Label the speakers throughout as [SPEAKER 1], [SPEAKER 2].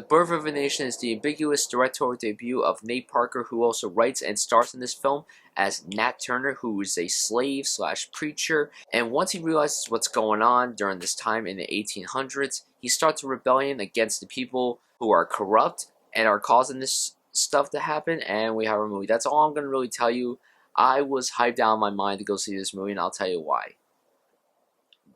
[SPEAKER 1] Birth of a Nation is the ambiguous directorial debut of Nate Parker, who also writes and stars in this film as Nat Turner, who is a slave slash preacher. And once he realizes what's going on during this time in the 1800s, he starts a rebellion against the people who are corrupt and are causing this stuff to happen. And we have a movie. That's all I'm going to really tell you. I was hyped out of my mind to go see this movie, and I'll tell you why.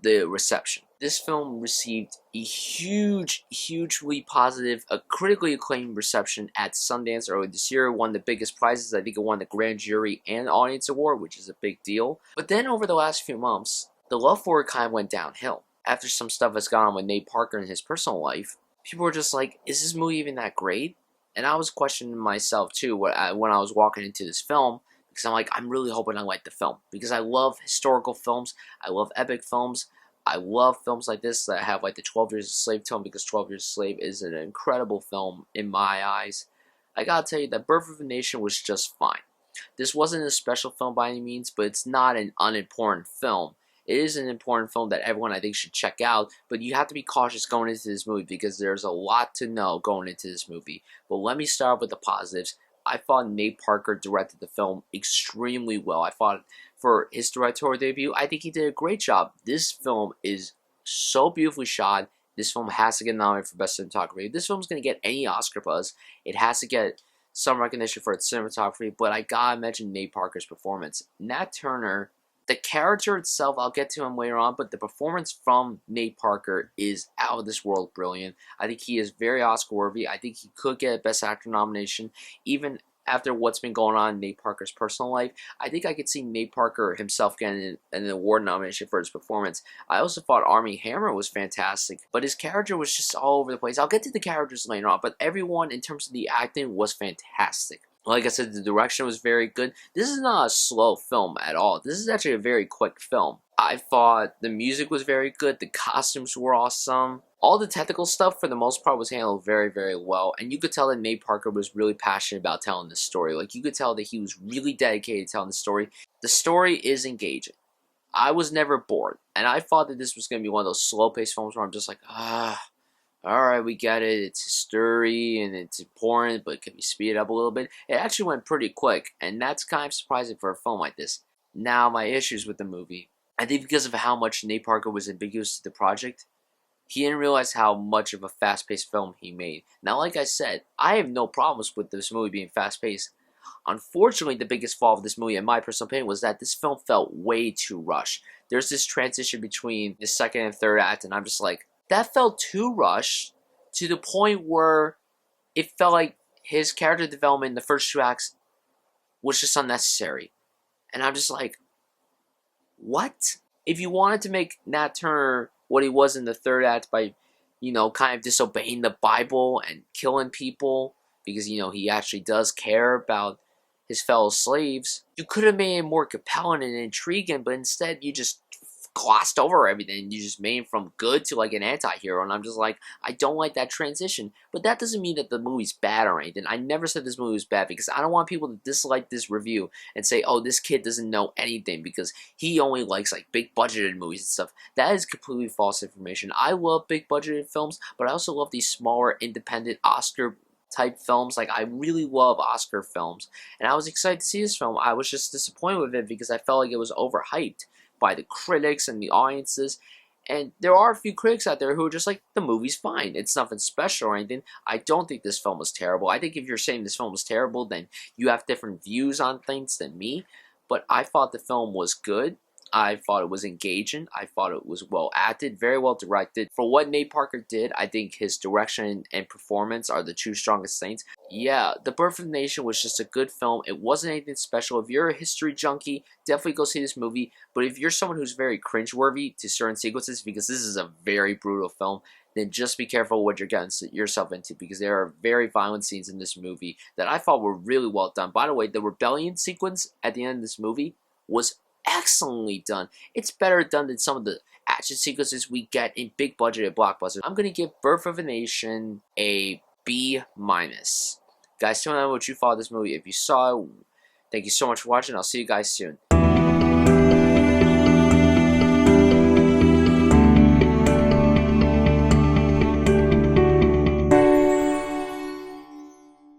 [SPEAKER 1] The reception. This film received a hugely positive, a critically acclaimed reception at Sundance earlier this year. Won the biggest prizes. I think it won the Grand Jury and Audience Award, which is a big deal. But then over the last few months, the love for it kind of went downhill. After some stuff has gone on with Nate Parker in his personal life, people were just like, is this movie even that great? And I was questioning myself too when I was walking into this film, because I'm like, I'm really hoping I like the film. Because I love historical films. I love epic films. I love films like this that have like the 12 Years a Slave tone, because 12 Years a Slave is an incredible film in my eyes. I gotta tell you that Birth of a Nation was just fine. This wasn't a special film by any means, but it's not an unimportant film. It is an important film that everyone I think should check out, but you have to be cautious going into this movie because there's a lot to know going into this movie. But let me start with the positives. I thought Nate Parker directed the film extremely well. I thought for his directorial debut, I think he did a great job. This film is so beautifully shot. This film has to get nominated for Best Cinematography. If this film's going to get any Oscar buzz, it has to get some recognition for its cinematography, but I gotta mention Nate Parker's performance. Nat Turner, the character itself, I'll get to him later on, but the performance from Nate Parker is out of this world brilliant. I think he is very Oscar worthy. I think he could get a Best Actor nomination, even after what's been going on in Nate Parker's personal life. I think I could see Nate Parker himself getting an award nomination for his performance. I also thought Armie Hammer was fantastic, but his character was just all over the place. I'll get to the characters later on, but everyone in terms of the acting was fantastic. Like I said, the direction was very good. This is not a slow film at all. This is actually a very quick film. I thought the music was very good. The costumes were awesome. All the technical stuff, for the most part, was handled very well. And you could tell that Nate Parker was really passionate about telling this story. Like, you could tell that he was really dedicated to telling the story. The story is engaging. I was never bored. And I thought that this was going to be one of those slow-paced films where I'm just like, alright, we get it. It's history and it's important, but can we speed it up a little bit? It actually went pretty quick, and that's kind of surprising for a film like this. Now, my issues with the movie. I think because of how much Nate Parker was ambiguous to the project, he didn't realize how much of a fast-paced film he made. Now, like I said, I have no problems with this movie being fast-paced. Unfortunately, the biggest flaw of this movie, in my personal opinion, was that this film felt way too rushed. There's this transition between the second and third act, and I'm just like, that felt too rushed to the point where it felt like his character development in the first two acts was just unnecessary. And I'm just like, what? If you wanted to make Nat Turner what he was in the third act by, kind of disobeying the Bible and killing people because, he actually does care about his fellow slaves, you could have made it more compelling and intriguing, but instead you just glossed over everything. You just made him from good to like an anti-hero, and I'm just like, I don't like that transition. But that doesn't mean that the movie's bad or anything. I never said this movie was bad, because I don't want people to dislike this review and say, oh, this kid doesn't know anything because he only likes like big budgeted movies and stuff. That is completely false information. I love big budgeted films, but I also love these smaller independent Oscar type films. Like, I really love Oscar films, and I was excited to see this film. I was just disappointed with it because I felt like it was overhyped by the critics and the audiences. And there are a few critics out there who are just like, the movie's fine, it's nothing special or anything. I don't think this film was terrible. I think if you're saying this film was terrible, then you have different views on things than me. But I thought the film was good. I thought it was engaging. I thought it was well acted, very well directed. For what Nate Parker did, I think his direction and performance are the two strongest things. Yeah, The Birth of a Nation was just a good film. It wasn't anything special. If you're a history junkie, definitely go see this movie. But if you're someone who's very cringeworthy to certain sequences, because this is a very brutal film, then just be careful what you're getting yourself into, because there are very violent scenes in this movie that I thought were really well done. By the way, the rebellion sequence at the end of this movie was excellently done. It's better done than some of the action sequences we get in big budgeted blockbusters. I'm going to give Birth of a Nation a B-. Guys, tell me what you thought of this movie. If you saw it, thank you so much for watching. I'll see you guys soon.